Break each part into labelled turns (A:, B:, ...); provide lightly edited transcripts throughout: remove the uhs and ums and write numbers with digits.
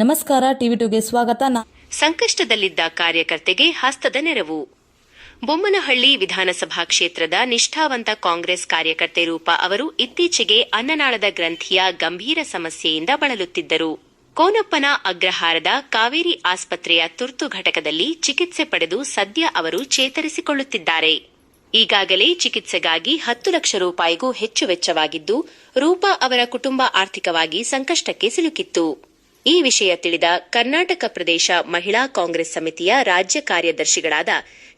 A: ನಮಸ್ಕಾರ, ಟಿವಿ2ಗೆ ಸ್ವಾಗತ.
B: ಸಂಕಷ್ಟದಲ್ಲಿದ್ದ ಕಾರ್ಯಕರ್ತೆಗೆ ಹಸ್ತದ ನೆರವು. ಬೊಮ್ಮನಹಳ್ಳಿ ವಿಧಾನಸಭಾ ಕ್ಷೇತ್ರದ ನಿಷ್ಠಾವಂತ ಕಾಂಗ್ರೆಸ್ ಕಾರ್ಯಕರ್ತೆ ರೂಪಾ ಅವರು ಇತ್ತೀಚೆಗೆ ಅನ್ನನಾಳದ ಗ್ರಂಥಿಯ ಗಂಭೀರ ಸಮಸ್ಯೆಯಿಂದ ಬಳಲುತ್ತಿದ್ದರು. ಕೋನಪ್ಪನ ಅಗ್ರಹಾರದ ಕಾವೇರಿ ಆಸ್ಪತ್ರೆಯ ತುರ್ತು ಘಟಕದಲ್ಲಿ ಚಿಕಿತ್ಸೆ ಪಡೆದು ಸದ್ಯ ಅವರು ಚೇತರಿಸಿಕೊಳ್ಳುತ್ತಿದ್ದಾರೆ. ಈಗಾಗಲೇ ಚಿಕಿತ್ಸೆಗಾಗಿ 10 ಲಕ್ಷ ರೂಪಾಯಿಗೂ ಹೆಚ್ಚು ವೆಚ್ಚವಾಗಿದ್ದು, ರೂಪಾ ಅವರ ಕುಟುಂಬ ಆರ್ಥಿಕವಾಗಿ ಸಂಕಷ್ಟಕ್ಕೆ ಸಿಲುಕಿತ್ತು. ಈ ವಿಷಯ ತಿಳಿದ ಕರ್ನಾಟಕ ಪ್ರದೇಶ ಮಹಿಳಾ ಕಾಂಗ್ರೆಸ್ ಸಮಿತಿಯ ರಾಜ್ಯ ಕಾರ್ಯದರ್ಶಿಗಳಾದ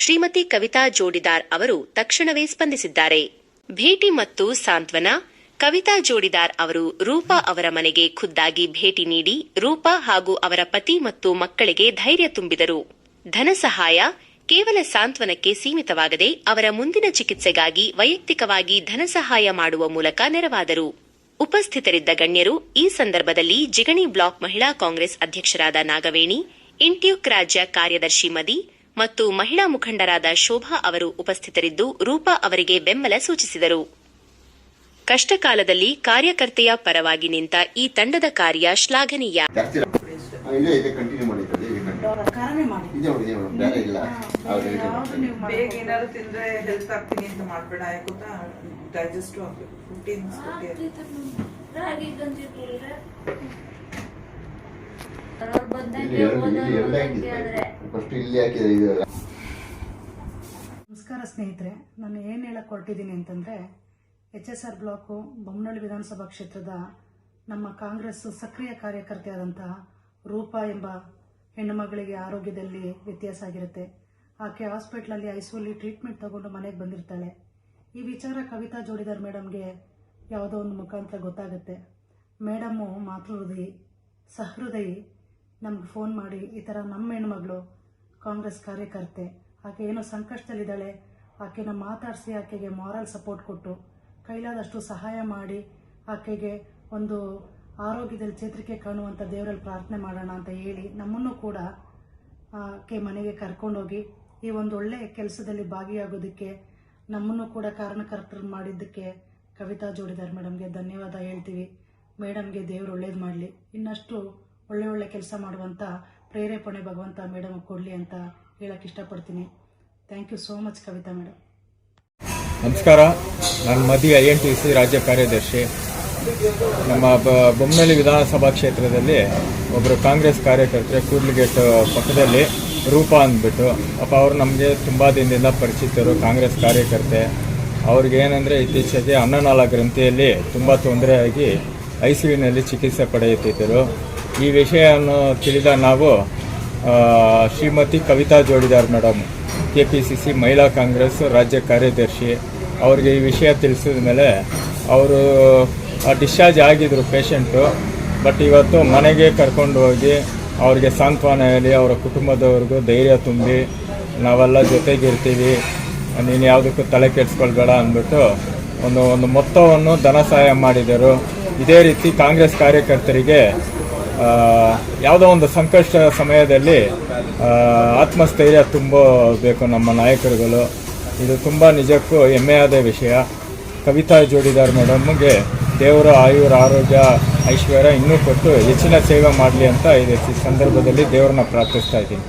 B: ಶ್ರೀಮತಿ ಕವಿತಾ ಜೋಡಿದಾರ್ ಅವರು ತಕ್ಷಣವೇ ಸ್ಪಂದಿಸಿದ್ದಾರೆ. ಭೇಟಿ ಮತ್ತು ಸಾಂತ್ವನ. ಕವಿತಾ ಜೋಡಿದಾರ್ ಅವರು ರೂಪಾ ಅವರ ಮನೆಗೆ ಖುದ್ದಾಗಿ ಭೇಟಿ ನೀಡಿ ರೂಪಾ ಹಾಗೂ ಅವರ ಪತಿ ಮತ್ತು ಮಕ್ಕಳಿಗೆ ಧೈರ್ಯ ತುಂಬಿದರು. ಧನ ಸಹಾಯ ಕೇವಲ ಸಾಂತ್ವನಕ್ಕೆ ಸೀಮಿತವಾಗದೆ ಅವರ ಮುಂದಿನ ಚಿಕಿತ್ಸೆಗಾಗಿ ವೈಯಕ್ತಿಕವಾಗಿ ಧನ ಸಹಾಯ ಮಾಡುವ ಮೂಲಕ ನೆರವಾದರು. ಉಪಸ್ಥಿತರಿದ್ದ ಗಣ್ಯರು ಈ ಸಂದರ್ಭದಲ್ಲಿ ಜಿಗಣಿ ಬ್ಲಾಕ್ ಮಹಿಳಾ ಕಾಂಗ್ರೆಸ್ ಅಧ್ಯಕ್ಷರಾದ ನಾಗವೇಣಿ, ಇಂಟ್ಯೂಕ್ ರಾಜ್ಯ ಕಾರ್ಯದರ್ಶಿ ಮದಿ ಮತ್ತು ಮಹಿಳಾ ಮುಖಂಡರಾದ ಶೋಭಾ ಅವರು ಉಪಸ್ಥಿತರಿದ್ದು ರೂಪಾ ಅವರಿಗೆ ಬೆಂಬಲ ಸೂಚಿಸಿದರು. ಕಷ್ಟಕಾಲದಲ್ಲಿ ಕಾರ್ಯಕರ್ತೆಯ ಪರವಾಗಿ ನಿಂತ ಈ ತಂಡದ ಕಾರ್ಯ ಶ್ಲಾಘನೀಯ.
C: ನಮಸ್ಕಾರ ಸ್ನೇಹಿತರೆ, ನಾನು ಏನು ಹೇಳಕ್ ಹೊರಟಿದ್ದೀನಿ ಅಂತಂದ್ರೆ, HSR ಬ್ಲಾಕು ಬೊಮ್ಮನಹಳ್ಳಿ ವಿಧಾನಸಭಾ ಕ್ಷೇತ್ರದ ನಮ್ಮ ಕಾಂಗ್ರೆಸ್ ಸಕ್ರಿಯ ಕಾರ್ಯಕರ್ತೆಯಾದಂತಹ ರೂಪಾ ಎಂಬ ಹೆಣ್ಣುಮಗಳಿಗೆ ಆರೋಗ್ಯದಲ್ಲಿ ವ್ಯತ್ಯಾಸ ಆಗಿರುತ್ತೆ. ಆಕೆ ಹಾಸ್ಪಿಟ್ಲಲ್ಲಿ ಐಸಿಯುಲಿ ಟ್ರೀಟ್ಮೆಂಟ್ ತಗೊಂಡು ಮನೆಗೆ ಬಂದಿರ್ತಾಳೆ. ಈ ವಿಚಾರ ಕವಿತಾ ಜೋಡಿದಾರ್ ಮೇಡಮ್ಗೆ ಯಾವುದೋ ಒಂದು ಮುಖಾಂತರ ಗೊತ್ತಾಗುತ್ತೆ. ಮೇಡಮ್ಮು ಮಾತೃಹೃದಯಿ, ಸಹೃದಯಿ, ನಮ್ಗೆ ಫೋನ್ ಮಾಡಿ ಈ ಥರ ನಮ್ಮ ಹೆಣ್ಮಗಳು ಕಾಂಗ್ರೆಸ್ ಕಾರ್ಯಕರ್ತೆ, ಆಕೆ ಏನೋ ಸಂಕಷ್ಟದಲ್ಲಿದ್ದಾಳೆ, ಆಕೆನ ಮಾತಾಡಿಸಿ ಆಕೆಗೆ ಮಾರಲ್ ಸಪೋರ್ಟ್ ಕೊಟ್ಟು ಕೈಲಾದಷ್ಟು ಸಹಾಯ ಮಾಡಿ ಆಕೆಗೆ ಒಂದು ಆರೋಗ್ಯದಲ್ಲಿ ಚೇತರಿಕೆ ಕಾಣುವಂಥ ದೇವರಲ್ಲಿ ಪ್ರಾರ್ಥನೆ ಮಾಡೋಣ ಅಂತ ಹೇಳಿ ನಮ್ಮನ್ನು ಕೂಡ ಆಕೆ ಮನೆಗೆ ಕರ್ಕೊಂಡೋಗಿ ಈ ಒಂದು ಒಳ್ಳೆಯ ಕೆಲಸದಲ್ಲಿ ಭಾಗಿಯಾಗೋದಕ್ಕೆ ನಮ್ಮನ್ನು ಕೂಡ ಕಾರಣಕರ್ತರು ಮಾಡಿದ್ದಕ್ಕೆ ಕವಿತಾ ಜೋಡಿದಾರ್ ಮೇಡಮ್ಗೆ ಧನ್ಯವಾದ ಹೇಳ್ತೀವಿ. ಮೇಡಮ್ಗೆ ದೇವರು ಒಳ್ಳೇದು ಮಾಡಲಿ, ಇನ್ನಷ್ಟು ಒಳ್ಳೆ ಕೆಲಸ ಮಾಡುವಂಥ ಪ್ರೇರೇಪಣೆ ಭಗವಂತ ಮೇಡಮ್ ಕೊಡಲಿ ಅಂತ ಹೇಳಕ್ಕೆ ಇಷ್ಟಪಡ್ತೀನಿ. Thank you so much Kavitha madam.
D: ನಮಸ್ಕಾರ, ನಾನು ಮದಿ INTC ರಾಜ್ಯ ಕಾರ್ಯದರ್ಶಿ. ನಮ್ಮ ಬೊಮ್ಮನಹಳ್ಳಿ ವಿಧಾನಸಭಾ ಕ್ಷೇತ್ರದಲ್ಲಿ ಒಬ್ಬರು ಕಾಂಗ್ರೆಸ್ ಕಾರ್ಯಕರ್ತರೆ ಕೂಡ್ಲಿಗೇಟ್ ಪಕ್ಕದಲ್ಲಿ ರೂಪಾ ಅಂದ್ಬಿಟ್ಟು ಅವರು ನಮಗೆ ತುಂಬ ದಿನದಿಂದ ಪರಿಚಿತರು. ಕಾಂಗ್ರೆಸ್ ಕಾರ್ಯಕರ್ತೆ. ಅವ್ರಿಗೆ ಏನಂದರೆ ಇತ್ತೀಚೆಗೆ ಅನ್ನನಾಳ ಗ್ರಂಥಿಯಲ್ಲಿ ತುಂಬ ತೊಂದರೆಯಾಗಿ ICUನಲ್ಲಿ ಚಿಕಿತ್ಸೆ ಪಡೆಯುತ್ತಿದ್ದರು. ಈ ವಿಷಯವನ್ನು ತಿಳಿದ ನಾವು ಶ್ರೀಮತಿ ಕವಿತಾ ಜೋಡಿದಾರ್ ಮೇಡಮ್, KPCC ಮಹಿಳಾ ಕಾಂಗ್ರೆಸ್ ರಾಜ್ಯ ಕಾರ್ಯದರ್ಶಿ, ಅವ್ರಿಗೆ ಈ ವಿಷಯ ತಿಳಿಸಿದ ಮೇಲೆ ಅವರು ಡಿಸ್ಚಾರ್ಜ್ ಆಗಿದ್ರು ಪೇಷಂಟು. ಬಟ್ ಇವತ್ತು ಮನೆಗೆ ಕರ್ಕೊಂಡು ಹೋಗಿ ಅವ್ರಿಗೆ ಸಾಂತ್ವನ ಹೇಳಿ ಅವರ ಕುಟುಂಬದವ್ರಿಗೂ ಧೈರ್ಯ ತುಂಬಿ ನಾವೆಲ್ಲ ಜೊತೆಗಿರ್ತೀವಿ, ನೀನು ಯಾವುದಕ್ಕೂ ತಲೆ ಕೆಡಿಸ್ಕೊಳ್ಬೇಡ ಅಂದ್ಬಿಟ್ಟು ಒಂದು ಮೊತ್ತವನ್ನು ಧನ ಸಹಾಯ ಮಾಡಿದರು. ಇದೇ ರೀತಿ ಕಾಂಗ್ರೆಸ್ ಕಾರ್ಯಕರ್ತರಿಗೆ ಯಾವುದೋ ಒಂದು ಸಂಕಷ್ಟ ಸಮಯದಲ್ಲಿ ಆತ್ಮಸ್ಥೈರ್ಯ ತುಂಬಬೇಕು ನಮ್ಮ ನಾಯಕರುಗಳು. ಇದು ತುಂಬ ನಿಜಕ್ಕೂ ಹೆಮ್ಮೆಯಾದ ವಿಷಯ. ಕವಿತಾ ಜೋಡಿದಾರ್ ಮೇಡಮ್ಗೆ ದೇವರ ಆಯುರ ಆರೋಗ್ಯ ಐಶ್ವರ್ಯ ಇನ್ನೂ ಕೊಟ್ಟು ಹೆಚ್ಚಿನ ಸೇವೆ ಮಾಡಲಿ ಅಂತ ಈ ಸಂದರ್ಭದಲ್ಲಿ ದೇವರನ್ನ ಪ್ರಾರ್ಥಿಸ್ತಾ ಇದ್ದೀನಿ.